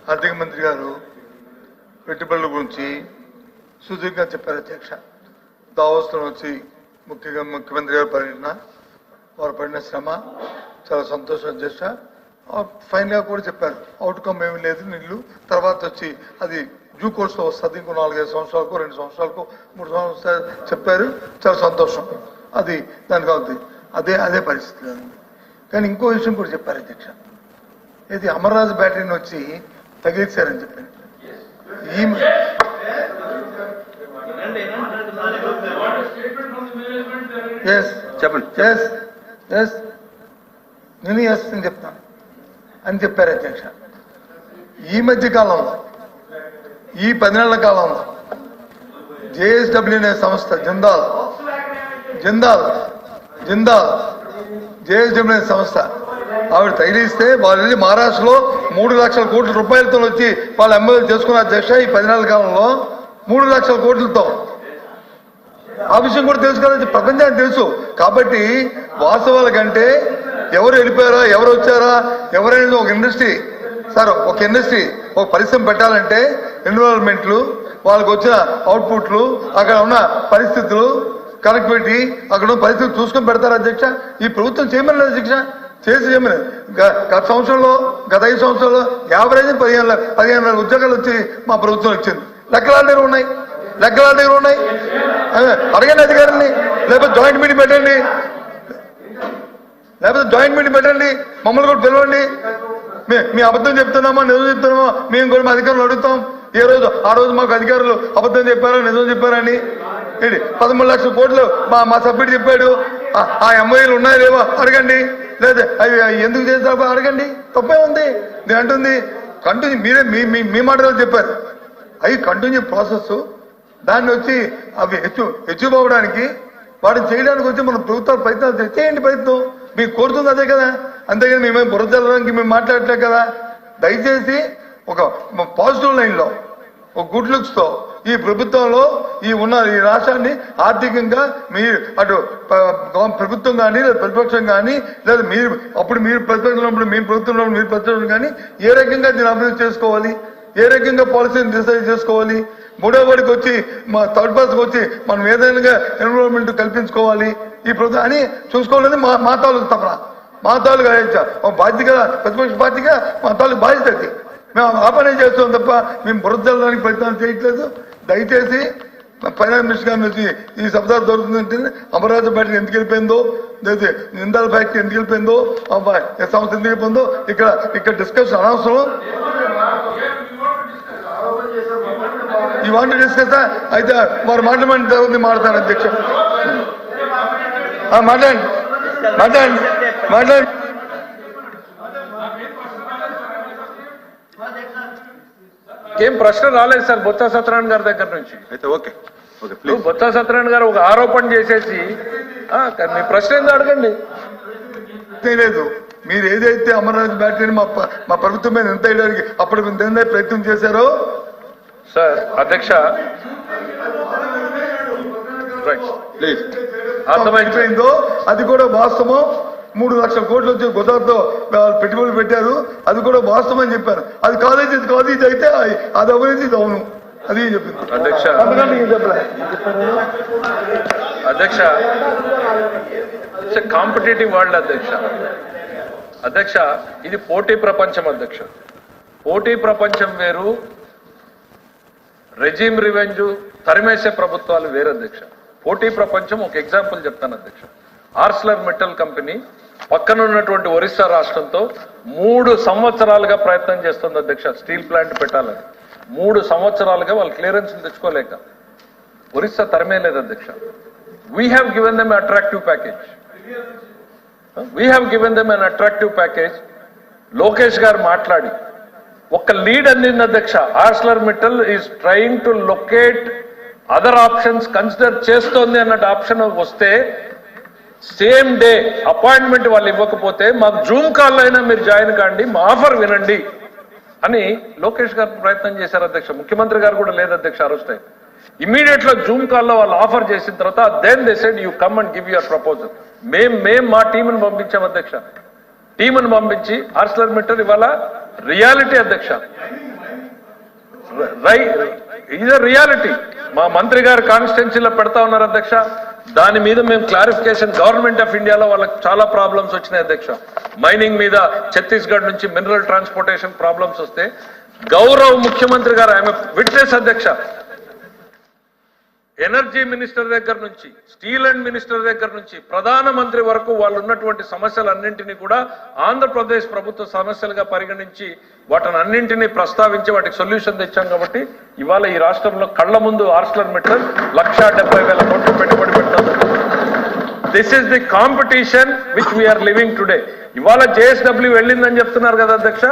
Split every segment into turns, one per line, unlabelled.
ఆర్థిక మంత్రి గారు పెట్టుబడుల గురించి సుదీర్ఘంగా చెప్పారు అధ్యక్ష. దావోస్లో వచ్చి ముఖ్యమంత్రి గారు పర్యటన, వారు పడిన శ్రమ చాలా సంతోషం అధ్యక్ష. ఫైనల్ గా కూడా చెప్పారు అవుట్కమ్ ఏమీ లేదు, నీళ్లు తర్వాత వచ్చి అది డ్యూ కోర్స్ లో వస్తుంది, ఇంకో 4-5 సంవత్సరాలకు 2 సంవత్సరాలకు 3 సంవత్సరాలు చెప్పారు. చాలా సంతోషం. అది దానికి అవుతుంది, అదే పరిస్థితి. కానీ ఇంకో విషయం కూడా చెప్పారు అధ్యక్ష, ఇది అమర్రాజు బ్యాటరీని వచ్చి తగిలించారని చెప్పారు. నేను అని చెప్తాను అని చెప్పారు అధ్యక్ష. ఈ మధ్య కాలంలో, ఈ 10 నెలల కాలంలో జేఎస్డబ్ల్యూ అనే సంస్థ జిందాల్ జేఎస్డబ్ల్యూ అనే సంస్థ ఆవిడ తగిలిస్తే వాళ్ళు వెళ్ళి మహారాష్ట్రలో 3 లక్షల కోట్ల రూపాయలతో వచ్చి వాళ్ళు ఎమ్మెల్యేలు చేసుకున్న అధ్యక్ష. ఈ 10 నెలల కాలంలో 3 లక్షల కోట్లతో. ఆ విషయం కూడా తెలుసు కదా, ప్రపంచానికి తెలుసు. కాబట్టి వాస్తవాల కంటే ఎవరు వెళ్ళిపోయారా, ఎవరు వచ్చారా, ఎవరైనా ఒక ఇండస్ట్రీ సార్, ఒక ఇండస్ట్రీ ఒక పరిశ్రమ పెట్టాలంటే ఎన్విరాన్మెంట్లు, వాళ్ళకి వచ్చిన అవుట్పుట్లు, అక్కడ ఉన్న పరిస్థితులు, కనెక్టివిటీ, అక్కడ ఉన్న పరిస్థితులు చూసుకొని పెడతారు అధ్యక్ష. ఈ ప్రభుత్వం చేయమని అధ్యక్ష, చేసి చేయమని. గత సంవత్సరంలో, గత 5 సంవత్సరాల్లో యావరేజ్ 15,000 ఉద్యోగాలు వచ్చి మా ప్రభుత్వం వచ్చింది. లెక్కల దగ్గర ఉన్నాయి. అడగండి అధికారుల్ని, లేకపోతే జాయింట్ మీటింగ్ పెట్టండి, మమ్మల్ని కూడా పిలవండి. మీ అబద్ధం చెప్తున్నామా నిజం చెప్తున్నామా మేము కూడా మా అధికారులు అడుగుతాం. ఆ రోజు మాకు అధికారులు అబద్ధం చెప్పారా నిజం చెప్పారని. 13 లక్షల కోట్లు మా సభ్యుడు చెప్పాడు. ఆ ఎంఓఏలు ఉన్నాయా లేవో అడగండి, లేదా అవి ఎందుకు చేస్తారో అడగండి. తప్పే ఉంది. నేను అంటుంది కంటిన్యూ, మీరే మీ మాటలో చెప్పారు. అవి కంటిన్యూ ప్రాసెస్. దాన్ని వచ్చి అవి అచీవ్ అవ్వడానికి, వాటిని చేయడానికి వచ్చి మన ప్రభుత్వాలు ప్రయత్నాలు చేయండి. ప్రయత్నం మీకు కోరుతుంది అదే కదా, అంతేగాని మేమేం బురదలడానికి మేము మాట్లాడలే కదా. దయచేసి ఒక పాజిటివ్ లైన్లో, ఒక గుడ్ లుక్స్ తో ఈ ప్రభుత్వంలో ఈ రాష్ట్రాన్ని ఆర్థికంగా మీరు అటు ప్రభుత్వం కానీ లేదా ప్రతిపక్షం కానీ, లేదా మీరు ప్రతిపక్షంలో మేము ప్రభుత్వంలో మీరు ప్రతిపక్షం కానీ ఏ రకంగా దీన్ని అభివృద్ధి చేసుకోవాలి, ఏ రకంగా పాలసీని డిసైడ్ చేసుకోవాలి, మూడో వాడికి వచ్చి మా థర్డ్ పర్సన్కి వచ్చి మనం ఏదైనా ఎన్విరాన్మెంట్ కల్పించుకోవాలి ఈ ప్రభుత్వం అని చూసుకోవాలని మా తాలూకు తపన, మా తాలూకు బాధ్యత, ప్రతిపక్ష బాధ్యత, మా తాలూకు బాధ్యత. అది మేము ఆ పనే చేస్తాం తప్ప మేము బురదలడానికి ప్రయత్నం చేయట్లేదు. దయచేసి ఫైనాన్స్ మినిస్టర్ గారిని వచ్చి ఈ శబ్దాలు దొరుకుతుందంటే అమరావతి బ్యాటరీ ఎందుకు వెళ్ళిపోయిందో, లేదా నిందాల ఫ్యాక్టరీ ఎందుకు వెళ్ళిపోయిందో, సంస్థ ఎందుకు వెళ్ళిపోయిందో ఇక్కడ డిస్కషన్ అనవసరం. ఈ వాంట్ డిస్కస్ అయితే వారు మాట్లాడతాను అధ్యక్ష. మాట్లాడండి.
ఏం ప్రశ్న రాలేదు సార్ బొత్స సత్యనారాయణ గారి దగ్గర నుంచి.
అయితే ఓకే,
బొత్స సత్యనారాయణ గారు ఒక ఆరోపణ చేసేసి మీ ప్రశ్న ఏందో అడగండి.
లేదు, మీరు ఏదైతే అమర్నాథ్ బ్యాటరీని మా ప్రభుత్వం మీద ఎంత వేయడానికి అప్పుడు ఎంత ప్రయత్నం చేశారో
సార్ అధ్యక్ష
అర్థమైపోయిందో అది కూడా వాస్తవం. 3 లక్షల కోట్లు వచ్చి గుజరాత్లో పెట్టుబడులు పెట్టారు, అది కూడా వాస్తవం అని చెప్పారు. అది కాలేజీ ఇది కాదు, ఇది అయితే అది అవినీతి, ఇది అవును, అది చెప్పింది
అధ్యక్ష. కాంపిటేటివ్ వరల్డ్ అధ్యక్ష. ఇది పోటీ ప్రపంచం అధ్యక్ష. పోటీ ప్రపంచం వేరు, రెజీమ్ రివెంజ్ తరిమేసే ప్రభుత్వాలు వేరు అధ్యక్ష. పోటీ ప్రపంచం ఒక ఎగ్జాంపుల్ చెప్తాను అధ్యక్ష. ఆర్సిలర్ మెటల్ కంపెనీ పక్కన ఉన్నటువంటి ఒరిస్సా రాష్ట్రంతో 3 సంవత్సరాలుగా ప్రయత్నం చేస్తుంది అధ్యక్ష స్టీల్ ప్లాంట్ పెట్టాలని. 3 సంవత్సరాలుగా వాళ్ళు క్లియరెన్స్ తెచ్చుకోలేక ఒరిస్సా తరిమేలేదు అధ్యక్ష. We have given them attractive package. Lokesh గారు మాట్లాడి ఒక లీడ్ అందింది అధ్యక్ష. Arcelor metal is trying to locate other options consider చేస్తోంది అన్నట్టు ఆప్షన్ వస్తే సేమ్ డే అపాయింట్మెంట్ వాళ్ళు ఇవ్వకపోతే మాకు జూమ్ కాల్లో అయినా మీరు జాయిన్ కాండి, మా ఆఫర్ వినండి అని లోకేష్ గారు ప్రయత్నం చేశారు అధ్యక్ష. ముఖ్యమంత్రి గారు కూడా లేదు అధ్యక్ష ఆ రోజు టైం. ఇమీడియట్ లో జూమ్ కాల్లో వాళ్ళు ఆఫర్ చేసిన తర్వాత then they said you come and give your proposal. మేము మా టీంని పంపించాం అధ్యక్ష. టీంని పంపించి ఆర్సిలర్ మెటల్ ఇవాళ రియాలిటీ అధ్యక్ష. ఇది రియాలిటీ. మా మంత్రి గారు కాన్స్టిట్యున్సీలో పెడతా ఉన్నారు అధ్యక్ష. దాని మీద మేము క్లారిఫికేషన్, గవర్నమెంట్ ఆఫ్ ఇండియాలో వాళ్ళకి చాలా ప్రాబ్లమ్స్ వచ్చినాయి అధ్యక్ష. మైనింగ్ మీద ఛత్తీస్గఢ్ నుంచి మినరల్ ట్రాన్స్పోర్టేషన్ ప్రాబ్లమ్స్ వస్తే గౌరవ్ ముఖ్యమంత్రి గారు ఆమె విట్నెస్ అధ్యక్ష, ఎనర్జీ మినిస్టర్ దగ్గర నుంచి స్టీల్ అండ్ మినిస్టర్ దగ్గర నుంచి ప్రధానమంత్రి వరకు వాళ్ళు ఉన్నటువంటి సమస్యలన్నింటినీ కూడా ఆంధ్రప్రదేశ్ ప్రభుత్వ సమస్యలుగా పరిగణించి వాటిని అన్నింటినీ ప్రస్తావించి వాటికి సొల్యూషన్ తెచ్చాం. కాబట్టి ఇవాళ ఈ రాష్ట్రంలో కళ్ల ముందు ఆర్స్లర్ మిట్టల్ 1,70,000 కోట్లు పెట్టుబడి పెట్టారు. This is the competition which we are living today. ఇవాళ జేఎస్డబ్ల్యూ వెళ్ళిందని చెప్తున్నారు కదా అధ్యక్ష.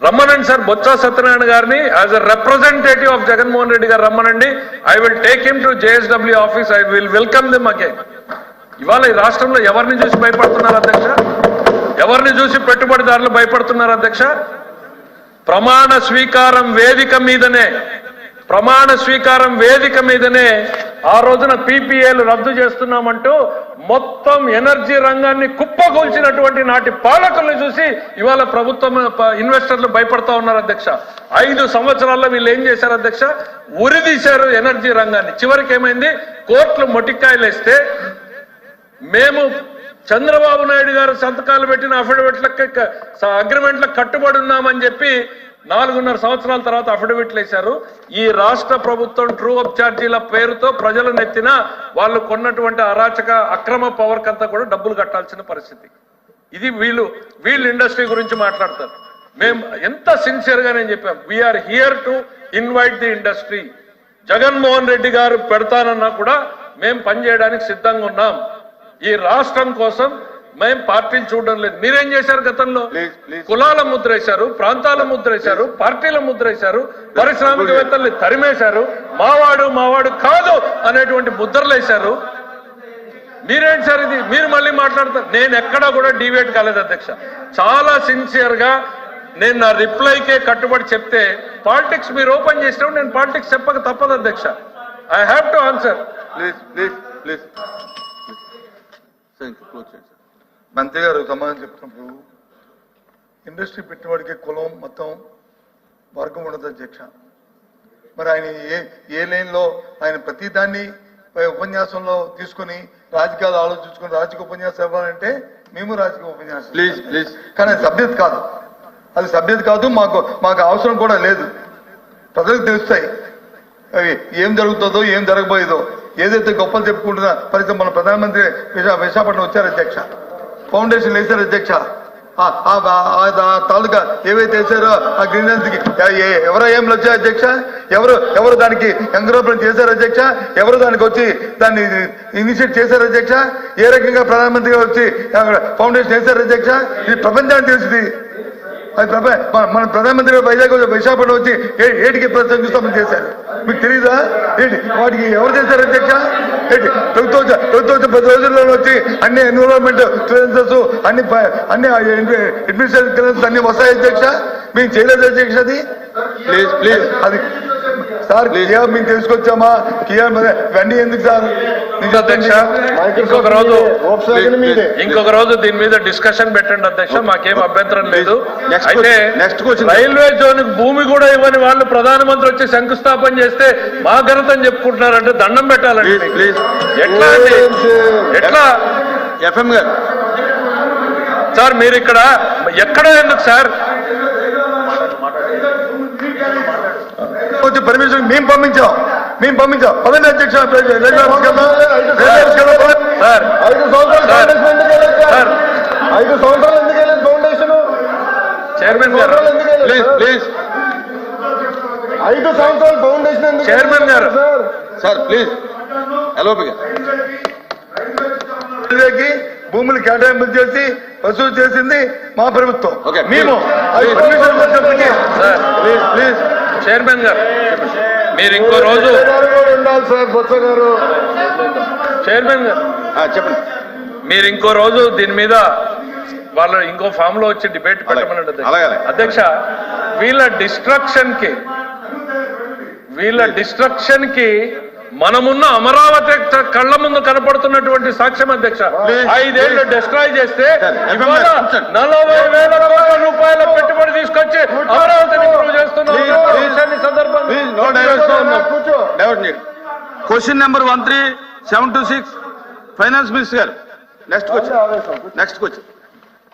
రమ్మనండి సార్ బొత్స సత్యనారాయణ గారిని as a representative of Jaganmohan Reddy garu రమ్మనండి. I will take him to JSW office. I will welcome them again. ఇవాళ ఈ రాష్ట్రంలో ఎవరిని చూసి భయపడుతున్నారు అధ్యక్ష? ఎవరిని చూసి పెట్టుబడిదారులు భయపడుతున్నారు అధ్యక్ష? ప్రమాణ స్వీకారం వేదిక మీదనే ఆ రోజున పీపీఏలు రద్దు చేస్తున్నామంటూ మొత్తం ఎనర్జీ రంగాన్ని కుప్పకూల్చినటువంటి నాటి పాలకుల్ని చూసి ఇవాళ ప్రభుత్వం ఇన్వెస్టర్లు భయపడతా ఉన్నారు అధ్యక్ష. 5 సంవత్సరాల్లో వీళ్ళు ఏం చేశారు అధ్యక్ష? ఉరిదీశారు ఎనర్జీ రంగాన్ని. చివరికి ఏమైంది? కోర్టులు మొటిక్కాయలు వేస్తే మేము చంద్రబాబు నాయుడు గారు సంతకాలు పెట్టిన అఫిడవిట్లకు అగ్రిమెంట్లకు కట్టుబడి ఉన్నామని చెప్పి 4.5 సంవత్సరాల తర్వాత అఫిడవిట్లు వేశారు. ఈ రాష్ట్ర ప్రభుత్వం ట్రూ అప్ ఛార్జీల పేరుతో ప్రజలు నెత్తిన వాళ్ళు కొన్నటువంటి అరాచక అక్రమ పవర్ కంతా కూడా డబ్బులు కట్టాల్సిన పరిస్థితి. ఇది వీళ్ళు ఇండస్ట్రీ గురించి మాట్లాడతారు. మేము ఎంత సిన్సియర్ గా నేను చెప్పాం, we are here to invite the industry. Jaganmohan Reddy garu పెడతానన్నా కూడా మేము పనిచేయడానికి సిద్ధంగా ఉన్నాం. ఈ రాష్ట్రం కోసం మేము పార్టీలు చూడడం లేదు. మీరేం చేశారు గతంలో? కులాల ముద్ర వేశారు, ప్రాంతాల ముద్ర వేశారు, పార్టీల ముద్ర వేశారు, పారిశ్రామికవేత్తల్ని తరిమేశారు, మావాడు కాదు అనేటువంటి ముద్రలు వేశారు. మీరేంటి సార్ ఇది? మీరు మళ్ళీ మాట్లాడతారు. నేను ఎక్కడా కూడా డివేట్ కాలేదు అధ్యక్ష. చాలా సిన్సియర్ గా నేను నా రిప్లైకే కట్టుబడి చెప్తే పాలిటిక్స్ మీరు ఓపెన్ చేసినప్పుడు నేను పాలిటిక్స్ చెప్పక తప్పదు అధ్యక్ష. I have to answer.
మంత్రి గారు సమాధానం చెప్తున్నప్పుడు ఇండస్ట్రీ పెట్టుబడికి కులం మొత్తం వర్గం ఉండదు అధ్యక్ష. మరి ఆయన ఏ లైన్లో ఆయన ప్రతిదాన్ని ఉపన్యాసంలో తీసుకుని రాజకీయాలు ఆలోచించుకుని రాజకీయ ఉపన్యాసం ఇవ్వాలంటే మేము రాజకీయ ఉపన్యాసం ప్లీజ్ కానీ అది సభ్యత కాదు. అది సభ్యత కాదు. మాకు అవసరం కూడా లేదు. ప్రజలకు తెలుస్తాయి అవి ఏం జరుగుతుందో ఏం జరగబోయేదో. ఏదైతే గొప్పలు చెప్పుకుంటున్నా పరిస్థితి మన ప్రధానమంత్రి విశాఖపట్నం వచ్చారు అధ్యక్ష. ఫౌండేషన్ వేశారు అధ్యక్ష. తాలూకా ఏవైతే వేశారో ఆ గ్రీనెన్స్ కి ఎవరో ఏం వచ్చారు అధ్యక్ష? ఎవరు దానికి ఎంకరేజ్మెంట్ చేశారు అధ్యక్ష? ఎవరు దానికి వచ్చి దాన్ని ఇనిషియేట్ చేశారు అధ్యక్ష? ఏ రకంగా ప్రధానమంత్రి గారు వచ్చి ఫౌండేషన్ వేశారు అధ్యక్ష? ఇది ప్రపంచానికి తెలిసింది. అది మన ప్రధానమంత్రి వైజాగ్ విశాఖపట్నం వచ్చి ఏటికి ప్రసంగిస్తామని చేశారు. మీకు తెలియదా? ఏంటి వాటికి ఎవరు చేశారు అధ్యక్ష? ఏంటి ప్రభుత్వం 10 రోజుల్లో వచ్చి అన్ని ఎన్విరాన్మెంట్ క్లియరెన్సెస్ అన్ని అడ్మినిస్ట్రేటివ్ క్లియరెన్స్ అన్ని వస్తాయి అధ్యక్ష. మేము చేయలేదు అధ్యక్ష. అది ప్లీజ్ అది సార్ కియా మేము తీసుకొచ్చామా? కియా ఇవన్నీ ఎందుకు సార్?
అధ్యక్ష ఇంకొక రోజు దీని మీద డిస్కషన్ పెట్టండి అధ్యక్ష. మాకేం అభ్యంతరం లేదు. అయితే రైల్వే జోన్ భూమి కూడా ఇవ్వని వాళ్ళు ప్రధానమంత్రి వచ్చి శంకుస్థాపన చేస్తే మా ఘనతని చెప్పుకుంటున్నారంటే దండం పెట్టాలండి. ఎట్లా అండి? ఎట్లా
ఎఫ్ఎం గారు
సార్ మీరు ఇక్కడ ఎక్కడో ఎందుకు సార్?
పర్మిషన్ మేము పంపించాం. పదండి అధ్యక్ష.
సార్
5 సంవత్సరాలు ఎందుకు వెళ్ళలేదు ఫౌండేషన్?
చైర్మన్ గారు
ప్లీజ్
5 సంవత్సరాలు ఫౌండేషన్ ఎందుకు?
చైర్మన్ గారు
సార్ ప్లీజ్ రైల్వేకి భూములు కేటాయింపు చేసి వసూలు చేసింది మా ప్రభుత్వం. మేము
ప్లీజ్ చైర్మన్ గారు మీరు ఇంకో రోజు
ఉండాలి సార్. బొత్స గారు
చైర్మన్ గారు
చెప్పండి.
మీరు ఇంకో రోజు దీని మీద వాళ్ళు ఇంకో ఫామ్ లో వచ్చి డిబేట్ పెట్టమన్నాడు అధ్యక్ష. వీళ్ళ డిస్ట్రక్షన్ కి మనమున్న అమరావతి కళ్ళ ముందు కనపడుతున్నటువంటి సాక్ష్యం అధ్యక్ష. 5 ఏళ్ళు డిస్ట్రాయ్ చేస్తే 40,000 కోట్ల రూపాయల పెట్టుబడి తీసుకొచ్చి అమరావతిని ఇంప్రూవ్ చేస్తున్నాం.
క్వశ్చన్ నెంబర్ 13726 ఫైనాన్స్ మినిస్టర్ గారు నెక్స్ట్ క్వశ్చన్